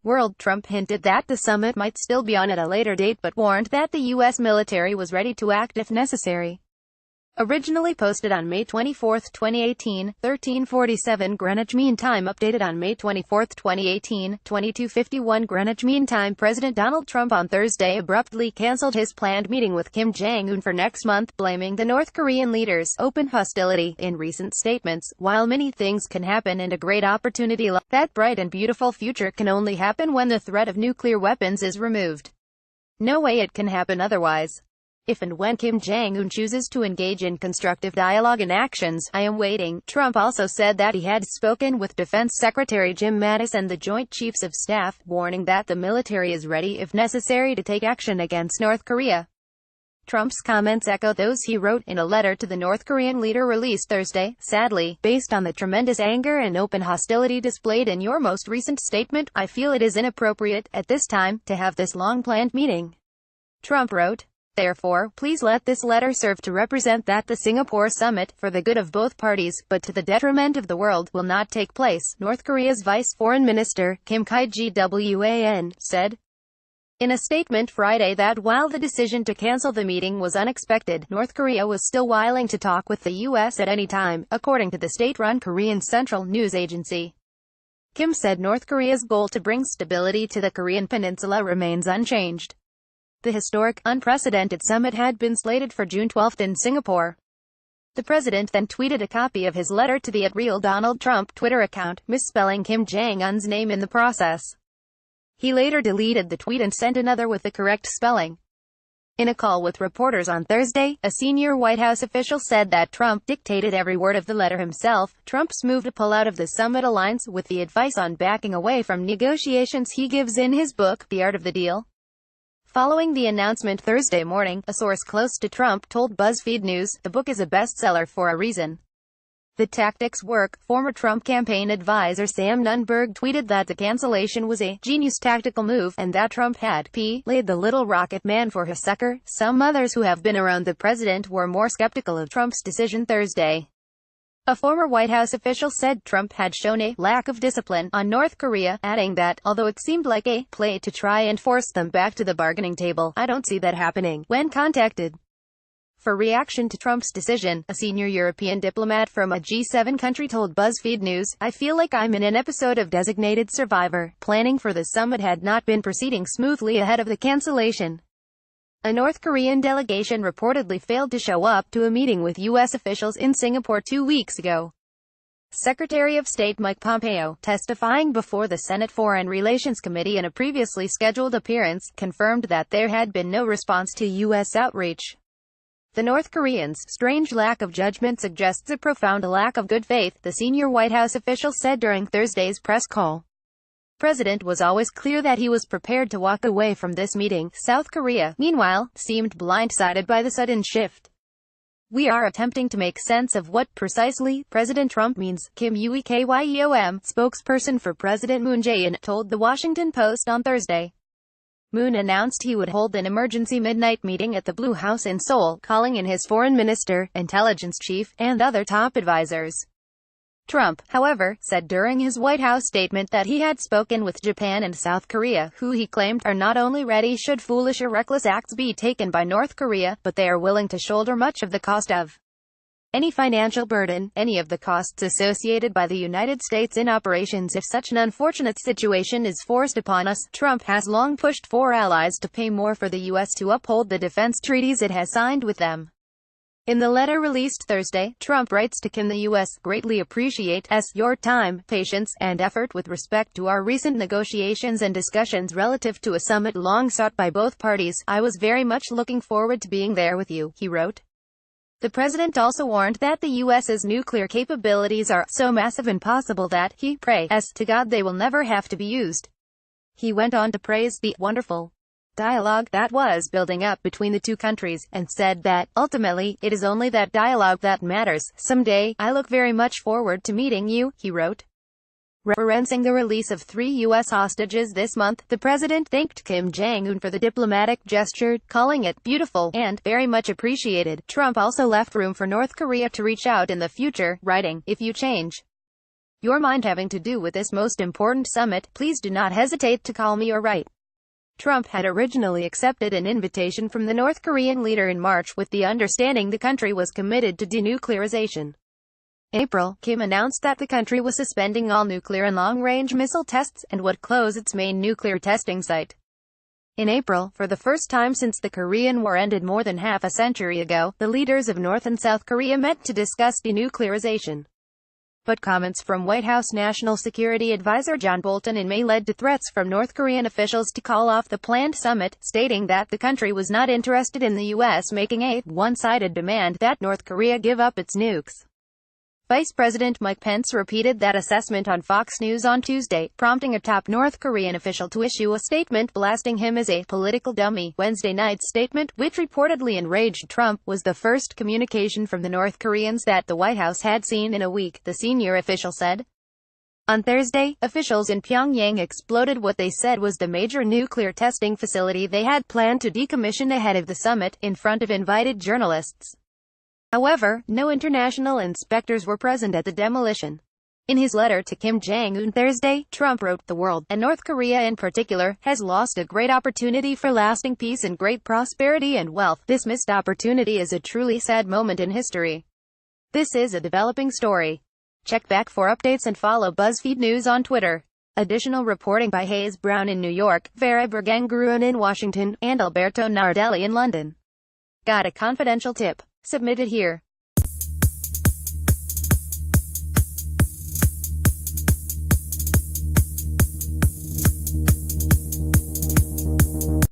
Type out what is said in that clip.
world. Trump hinted that the summit might still be on at a later date but warned that the U.S. military was ready to act if necessary. Originally posted on May 24, 2018, 1347 Greenwich Mean Time. Updated on May 24, 2018, 2251 Greenwich Mean Time. President Donald Trump on Thursday abruptly cancelled his planned meeting with Kim Jong-un for next month, blaming the North Korean leader's open hostility. In recent statements, while many things can happen and a great opportunity like that bright and beautiful future can only happen when the threat of nuclear weapons is removed. No way it can happen otherwise. If and when Kim Jong-un chooses to engage in constructive dialogue and actions, I am waiting. Trump also said that he had spoken with Defense Secretary Jim Mattis and the Joint Chiefs of Staff, warning that the military is ready if necessary to take action against North Korea. Trump's comments echo those he wrote in a letter to the North Korean leader released Thursday. Sadly, based on the tremendous anger and open hostility displayed in your most recent statement, I feel it is inappropriate, at this time, to have this long-planned meeting. Trump wrote. Therefore, please let this letter serve to represent that the Singapore summit, for the good of both parties, but to the detriment of the world, will not take place, North Korea's Vice Foreign Minister, Kim Ki-gwan, said. In a statement Friday that while the decision to cancel the meeting was unexpected, North Korea was still willing to talk with the U.S. at any time, according to the state-run Korean Central News Agency. Kim said North Korea's goal to bring stability to the Korean peninsula remains unchanged. The historic, unprecedented summit had been slated for June 12 in Singapore. The president then tweeted a copy of his letter to the @RealDonaldTrump Twitter account, misspelling Kim Jong-un's name in the process. He later deleted the tweet and sent another with the correct spelling. In a call with reporters on Thursday, a senior White House official said that Trump dictated every word of the letter himself. Trump's move to pull out of the summit aligns with the advice on backing away from negotiations he gives in his book, The Art of the Deal. Following the announcement Thursday morning, a source close to Trump told BuzzFeed News, the book is a bestseller for a reason. The tactics work. Former Trump campaign advisor Sam Nunberg tweeted that the cancellation was a genius tactical move, and that Trump had laid the little rocket man for his sucker. Some others who have been around the president were more skeptical of Trump's decision Thursday. A former White House official said Trump had shown a lack of discipline on North Korea, adding that, although it seemed like a play to try and force them back to the bargaining table, I don't see that happening. When contacted for reaction to Trump's decision, a senior European diplomat from a G7 country told BuzzFeed News, I feel like I'm in an episode of Designated Survivor. Planning for the summit had not been proceeding smoothly ahead of the cancellation. A North Korean delegation reportedly failed to show up to a meeting with U.S. officials in Singapore 2 weeks ago. Secretary of State Mike Pompeo, testifying before the Senate Foreign Relations Committee in a previously scheduled appearance, confirmed that there had been no response to U.S. outreach. The North Koreans' strange lack of judgment suggests a profound lack of good faith, the senior White House official said during Thursday's press call. The president was always clear that he was prepared to walk away from this meeting. South Korea, meanwhile, seemed blindsided by the sudden shift. We are attempting to make sense of what precisely President Trump means, Kim Uekyom, spokesperson for President Moon Jae-in, told The Washington Post on Thursday. Moon announced he would hold an emergency midnight meeting at the Blue House in Seoul, calling in his foreign minister, intelligence chief, and other top advisors. Trump, however, said during his White House statement that he had spoken with Japan and South Korea, who he claimed are not only ready should foolish or reckless acts be taken by North Korea, but they are willing to shoulder much of the cost of any financial burden, any of the costs associated by the United States in operations if such an unfortunate situation is forced upon us. Trump has long pushed for allies to pay more for the U.S. to uphold the defense treaties it has signed with them. In the letter released Thursday, Trump writes to Kim, the U.S. greatly appreciates your time, patience, and effort with respect to our recent negotiations and discussions relative to a summit long sought by both parties. I was very much looking forward to being there with you, he wrote. The president also warned that the U.S.'s nuclear capabilities are so massive and possible that he prays to God they will never have to be used. He went on to praise the wonderful dialogue that was building up between the two countries, and said that, ultimately, it is only that dialogue that matters. Someday, I look very much forward to meeting you, he wrote. Referencing the release of 3 U.S. hostages this month, the president thanked Kim Jong-un for the diplomatic gesture, calling it beautiful and very much appreciated. Trump also left room for North Korea to reach out in the future, writing, if you change your mind having to do with this most important summit, please do not hesitate to call me or write. Trump had originally accepted an invitation from the North Korean leader in March with the understanding the country was committed to denuclearization. In April, Kim announced that the country was suspending all nuclear and long-range missile tests, and would close its main nuclear testing site. In April, for the first time since the Korean War ended more than half a century ago, the leaders of North and South Korea met to discuss denuclearization. But comments from White House National Security Advisor John Bolton in May led to threats from North Korean officials to call off the planned summit, stating that the country was not interested in the U.S. making a one-sided demand that North Korea give up its nukes. Vice President Mike Pence repeated that assessment on Fox News on Tuesday, prompting a top North Korean official to issue a statement blasting him as a political dummy. Wednesday night's statement, which reportedly enraged Trump, was the first communication from the North Koreans that the White House had seen in a week, the senior official said. On Thursday, officials in Pyongyang exploded what they said was the major nuclear testing facility they had planned to decommission ahead of the summit, in front of invited journalists. However, no international inspectors were present at the demolition. In his letter to Kim Jong-un Thursday, Trump wrote, "The world, and North Korea in particular, has lost a great opportunity for lasting peace and great prosperity and wealth. This missed opportunity is a truly sad moment in history. This is a developing story." Check back for updates and follow BuzzFeed News on Twitter. Additional reporting by Hayes Brown in New York, Vera Bergengruen in Washington, and Alberto Nardelli in London. Got a confidential tip? Submitted here.